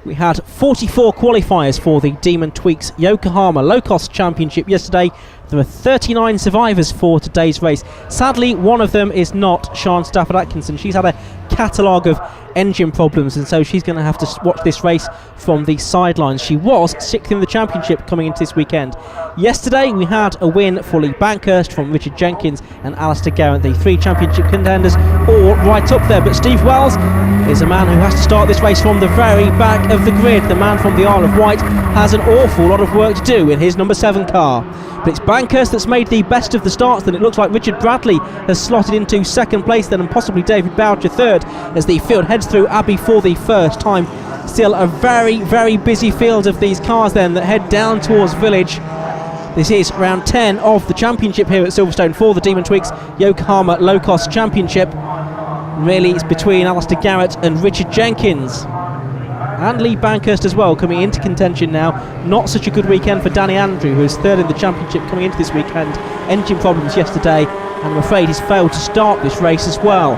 We had 44 qualifiers for the Demon Tweaks Yokohama Locost Championship yesterday. There were 39 survivors for today's race. Sadly, one of them is not Sian Stafford Atkinson. She's had a catalogue of engine problems, and so she's going to have to watch this race from the sidelines. She was 6th in the championship coming into this weekend. Yesterday we had a win for Lee Bankhurst from Richard Jenkins and Alistair Garrett, the 3 championship contenders, all right up there. But Steve Wells is a man who has to start this race from the very back of the grid. The man from the Isle of Wight has an awful lot of work to do in his number 7 car. But it's Bankhurst that's made the best of the starts. Then it looks like Richard Bradley has slotted into 2nd place then, and possibly David Boucher 3rd, as the field heads through Abbey for the first time. Still a very busy field of these cars then that head down towards Village. This is round 10 of the championship here at Silverstone for the Demon Tweaks Yokohama Low-Cost Championship. Really, it's between Alistair Garrett and Richard Jenkins. And Lee Bankhurst as well coming into contention now. Not such a good weekend for Danny Andrew, who is 3rd in the championship coming into this weekend. Engine problems yesterday, and I'm afraid he's failed to start this race as well.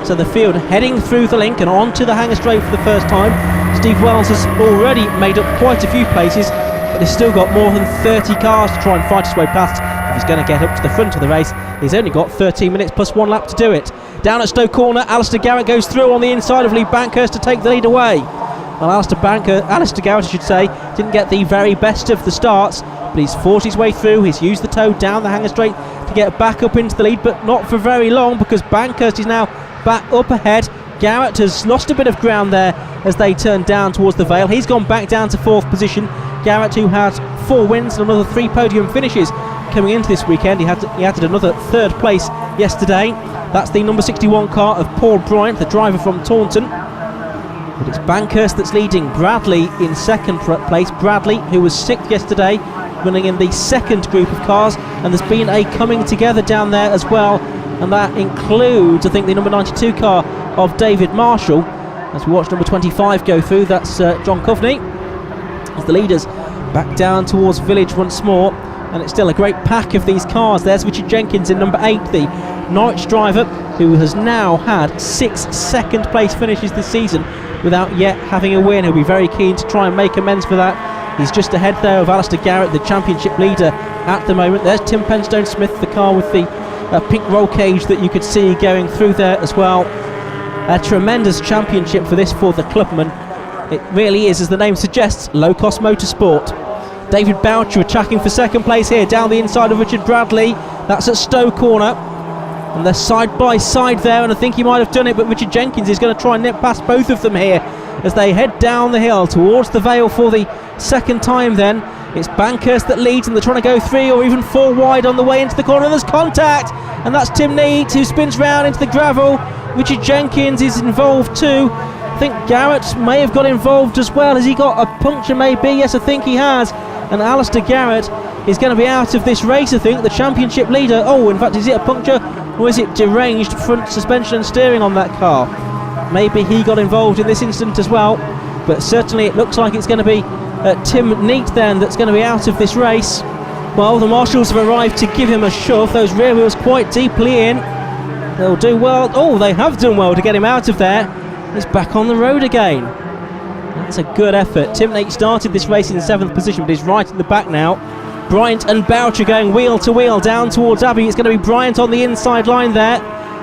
So the field heading through the link and onto the hangar straight for the first time. Steve Wells has already made up quite a few places, but he's still got more than 30 cars to try and fight his way past. If he's going to get up to the front of the race, he's only got 13 minutes plus 1 lap to do it. Down at Stowe Corner, Alistair Garrett goes through on the inside of Lee Bankhurst to take the lead away. Well, Alistair Garrett, I should say, didn't get the very best of the starts, but he's forced his way through. He's used the toe down the hangar straight to get back up into the lead, but not for very long, because Bankhurst is now back up ahead. Garrett has lost a bit of ground there as they turn down towards the Vale. He's gone back down to 4th position. Garrett, who has 4 wins and another 3 podium finishes coming into this weekend. He added another 3rd place yesterday. That's the number 61 car of Paul Bryant, the driver from Taunton. But it's Bankhurst that's leading Bradley in 2nd place. Bradley, who was 6th yesterday, running in the 2nd group of cars, and there's been a coming together down there as well, and that includes, I think, the number 92 car of David Marshall. As we watch number 25 go through, that's John Coveney, as the leaders back down towards Village once more. And it's still a great pack of these cars. There's Richard Jenkins in number 8, the Norwich driver, who has now had 6 second place finishes this season without yet having a win. He'll be very keen to try and make amends for that. He's just ahead there of Alistair Garrett, the championship leader at the moment. There's Tim Penstone Smith, the car with the pink roll cage that you could see going through there as well. A tremendous championship for the clubman. It really is, as the name suggests, low-cost motorsport. David Boucher attacking for 2nd place here, down the inside of Richard Bradley. That's at Stowe Corner, and they're side by side there, and I think he might have done it, but Richard Jenkins is going to try and nip past both of them here as they head down the hill towards the Vale for the 2nd time then. It's Bankhurst that leads, and they're trying to go 3 or even 4 wide on the way into the corner. There's contact, and that's Tim Neat, who spins round into the gravel. Richard Jenkins is involved too. I think Garrett may have got involved as well. Has he got a puncture maybe? Yes, I think he has. And Alistair Garrett is going to be out of this race, I think, the championship leader. Oh, in fact, is it a puncture or is it deranged front suspension and steering on that car? Maybe he got involved in this incident as well, but certainly it looks like it's going to be Tim Neat then that's going to be out of this race. Well, the marshals have arrived to give him a shove. Those rear wheels quite deeply in. They'll do well. Oh, they have done well to get him out of there. He's back on the road again. That's a good effort. Tim Neat started this race in 7th position, but he's right at the back now. Bryant and Boucher going wheel to wheel down towards Abbey. It's going to be Bryant on the inside line there.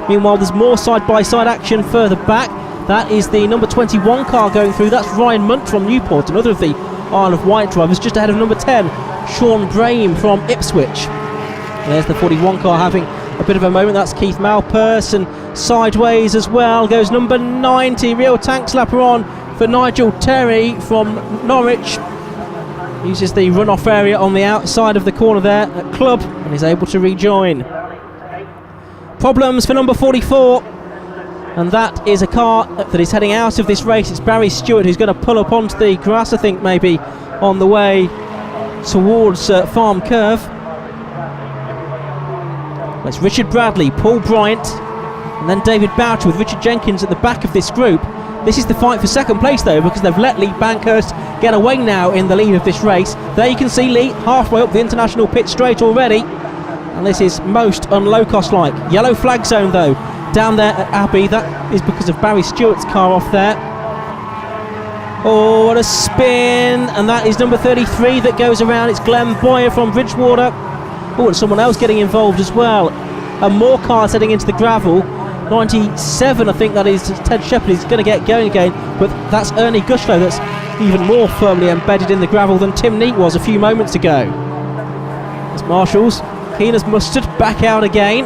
Meanwhile, there's more side-by-side action further back. That is the number 21 car going through. That's Ryan Munt from Newport, another of the Isle of Wight drivers, just ahead of number 10, Sean Brame from Ipswich. There's the 41 car having a bit of a moment. That's Keith Malpurse, and sideways as well goes number 90, real tank slapper on for Nigel Terry from Norwich. Uses the runoff area on the outside of the corner there at Club, and is able to rejoin. Problems for number 44, and that is a car that is heading out of this race. It's Barry Stewart, who's going to pull up onto the grass, I think, maybe on the way towards Farm Curve. It's Richard Bradley, Paul Bryant, and then David Boucher with Richard Jenkins at the back of this group. This is the fight for 2nd place though, because they've let Lee Bankhurst get away now in the lead of this race. There you can see Lee halfway up the international pit straight already, and this is most un-low-cost like. Yellow flag zone though down there at Abbey. That is because of Barry Stewart's car off there. Oh, what a spin! And that is number 33 that goes around. It's Glenn Boyer from Bridgewater. Oh, and someone else getting involved as well. And more cars heading into the gravel. 97, I think that is Ted Shepherd. He's going to get going again, but that's Ernie Gushlow that's even more firmly embedded in the gravel than Tim Neat was a few moments ago. As Marshall's keen as mustard, back out again.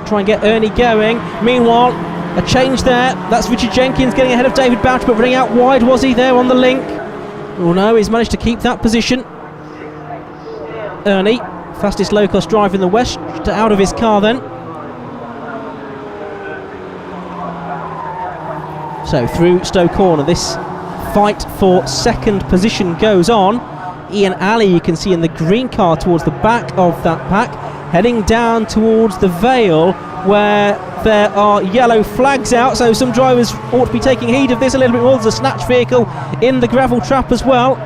Try and get Ernie going. Meanwhile, a change there. That's Richard Jenkins getting ahead of David Boucher, but running out wide. Was he there on the link? Oh no, he's managed to keep that position. Ernie, fastest low-cost driver in the West, out of his car then. So through Stowe Corner, this fight for second position goes on. Ian Alley, you can see in the green car towards the back of that pack, heading down towards the Vale, where there are yellow flags out, so some drivers ought to be taking heed of this a little bit more. There's a snatch vehicle in the gravel trap as well.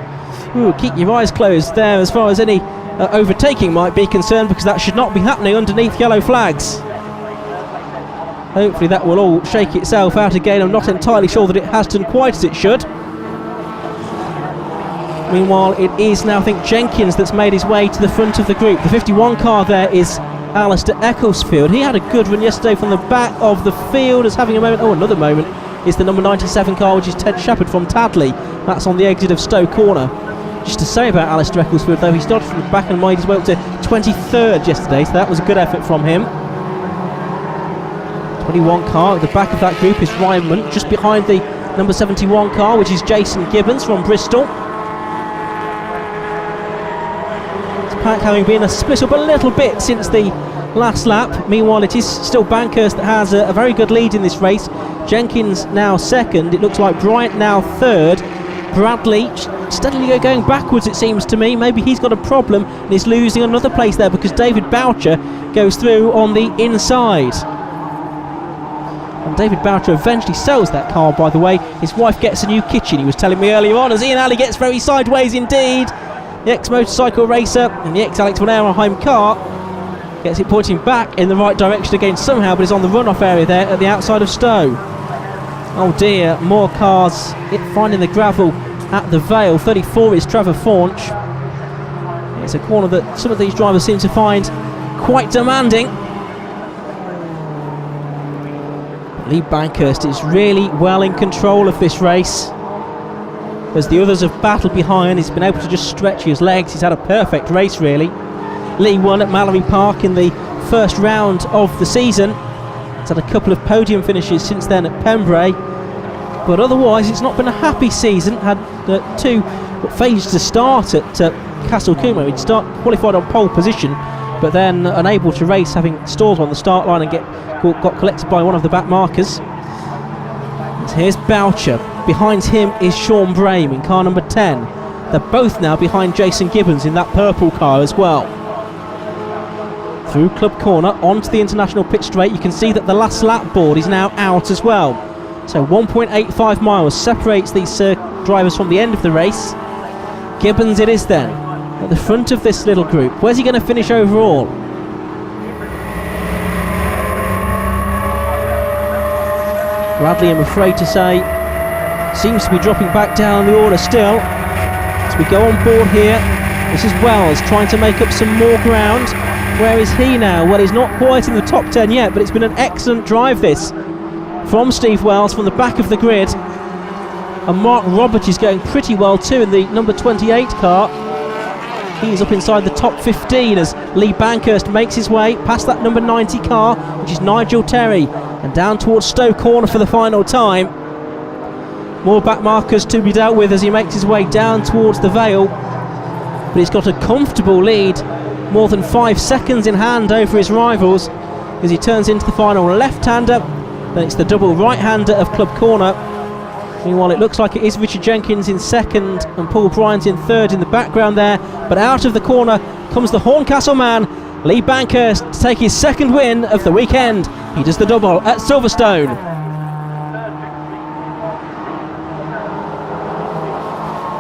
Ooh, keep your eyes closed there as far as any overtaking might be concerned, because that should not be happening underneath yellow flags. Hopefully that will all shake itself out again. I'm not entirely sure that it has done quite as it should. Meanwhile, it is now, I think, Jenkins that's made his way to the front of the group. The 51 car there is Alistair Ecclesfield. He had a good run yesterday from the back of the field as having a moment. Oh, another moment is the number 97 car, which is Ted Shepherd from Tadley. That's on the exit of Stowe Corner. Just to say about Alistair Ecclesfield, though, he started from the back and made his way up to 23rd yesterday, so that was a good effort from him. 21 car at the back of that group is Ryman, just behind the number 71 car, which is Jason Gibbons from Bristol. Pack having been split up a little bit since the last lap. Meanwhile, it is still Bankhurst that has a very good lead in this race. Jenkins now second. It looks like Bryant now third. Bradley steadily going backwards, it seems to me. Maybe he's got a problem and is losing another place there, because David Boucher goes through on the inside. And David Boucher eventually sells that car, by the way. His wife gets a new kitchen, he was telling me earlier on, as Ian Alley gets very sideways indeed. The ex-motorcycle racer and the ex-Alex van Ehrenheim car gets it pointing back in the right direction again somehow, but is on the runoff area there at the outside of Stowe. Oh dear, more cars finding the gravel at the Vale. 34 is Trevor Faunch. It's a corner that some of these drivers seem to find quite demanding. Lee Bankhurst is really well in control of this race. As the others have battled behind, he's been able to just stretch his legs. He's had a perfect race, really. Lee won at Mallory Park in the first round of the season. He's had a couple of podium finishes since then at Pembrey, but otherwise it's not been a happy season. Had two failures to start at Castle Como. He'd qualified on pole position, but then unable to race, having stalled on the start line and got collected by one of the back markers. So here's Boucher. Behind him is Sean Brame in car number 10. They're both now behind Jason Gibbons in that purple car as well. Through Club Corner onto the International Pit Straight, you can see that the last lap board is now out as well. So 1.85 miles separates these drivers from the end of the race. Gibbons it is then, at the front of this little group. Where's he going to finish overall? Bradley, I'm afraid to say, seems to be dropping back down the order still. As we go on board here, this is Wells trying to make up some more ground. Where is he now? Well, he's not quite in the top 10 yet, but it's been an excellent drive this from Steve Wells from the back of the grid. And Mark Roberts is going pretty well too in the number 28 car. He's up inside the top 15 as Lee Bankhurst makes his way past that number 90 car, which is Nigel Terry, and down towards Stowe Corner for the final time. More back markers to be dealt with as he makes his way down towards the Vale, but he's got a comfortable lead, more than 5 seconds in hand over his rivals, as he turns into the final left-hander. Then it's the double right-hander of Club Corner. Meanwhile, it looks like it is Richard Jenkins in second and Paul Bryant in third in the background there, but out of the corner comes the Horncastle man, Lee Bankhurst, to take his second win of the weekend. He does the double at Silverstone.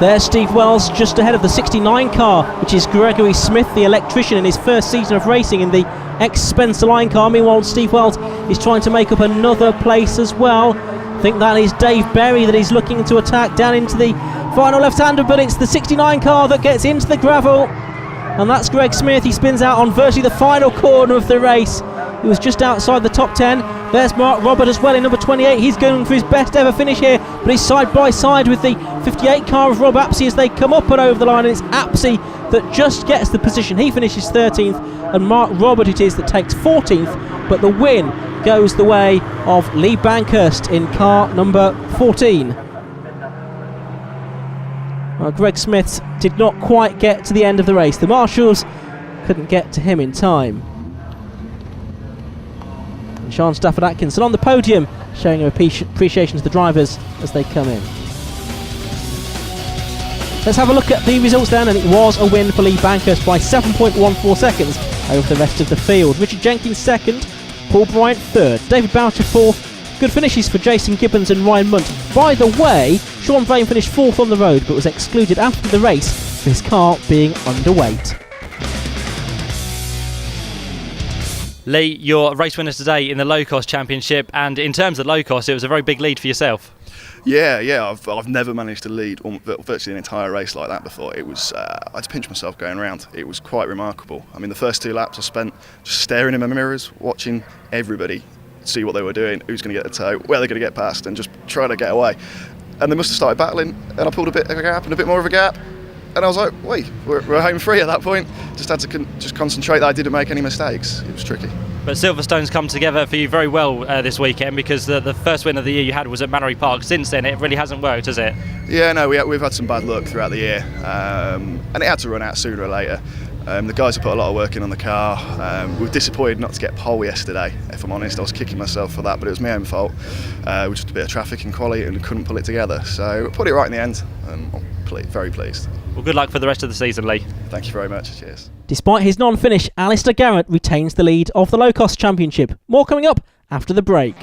There's Steve Wells just ahead of the 69 car, which is Gregory Smith, the electrician, in his first season of racing in the ex-Spencer Line car. Meanwhile, Steve Wells is trying to make up another place as well. I think that is Dave Berry that he's looking to attack down into the final left-hander, but it's the 69 car that gets into the gravel. And that's Greg Smith. He spins out on virtually the final corner of the race. He was just outside the top 10. There's Mark Robert as well in number 28. He's going for his best ever finish here, but he's side by side with the 58 car of Rob Apsey as they come up and over the line, and it's Apsey that just gets the position. He finishes 13th, and Mark Robert it is that takes 14th, but the win goes the way of Lee Bankhurst in car number 14. Well, Greg Smith did not quite get to the end of the race. The marshals couldn't get to him in time. And Sean Stafford Atkinson on the podium, showing appreciation to the drivers as they come in. Let's have a look at the results then, and it was a win for Lee Bankhurst by 7.14 seconds over the rest of the field. Richard Jenkins second, Paul Bryant third, David Boucher fourth. Good finishes for Jason Gibbons and Ryan Munt. By the way, Sean Vane finished fourth on the road but was excluded after the race for his car being underweight. Lee, your race winners today in the Locost Championship, and in terms of Locost, it was a very big lead for yourself. Yeah, I've never managed to lead virtually an entire race like that before. It was I had to pinch myself going around. It was quite remarkable. I mean, the first 2 laps I spent just staring in my mirrors, watching everybody see what they were doing, who's going to get the toe, where they're going to get past, and just try to get away. And they must have started battling, and I pulled a bit of a gap and a bit more of a gap, and I was like, wait, we're home free at that point. Just had to just concentrate that I didn't make any mistakes. It was tricky. But Silverstone's come together for you very well this weekend, because the first win of the year you had was at Mannery Park. Since then, it really hasn't worked, has it? Yeah, no, we've had some bad luck throughout the year, and it had to run out sooner or later. The guys have put a lot of work in on the car. We were disappointed not to get pole yesterday, if I'm honest. I was kicking myself for that, but it was my own fault. It was just a bit of traffic in quality and couldn't pull it together. So we put it right in the end, and I'm very pleased. Well, good luck for the rest of the season, Lee. Thank you very much. Cheers. Despite his non-finish, Alistair Garrett retains the lead of the Locost Championship. More coming up after the break.